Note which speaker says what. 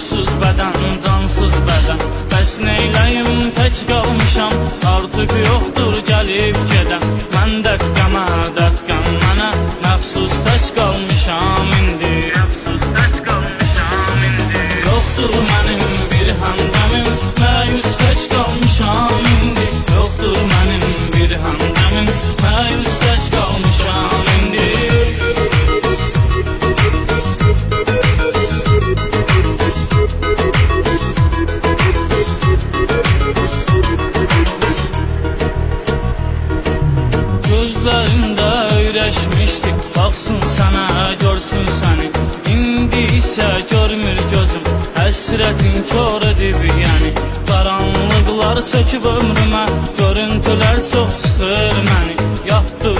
Speaker 1: ruhsuz bədən, cansız bədən. Bəs neyləyim, tək qalmışam, artıq yoxdur gəlib gedən. Mən dəqqəmə, dəqqəm mənə məxsus tək qalmışam indi. Yoxdur mənim bir həmdəmim, məyus tək qalmışam indi. Yoxdur mənim bir həmdəmim, məyus tək qalmışam indi. Gözlərində öyrəşmişdik, baxsın sənə, görsün səni. İndi isə görmür gözüm, həsrətin kör edib yəni. Qaranlıqlar çöküb ömrümə, görüntülər çox sıxır məni. Yatdı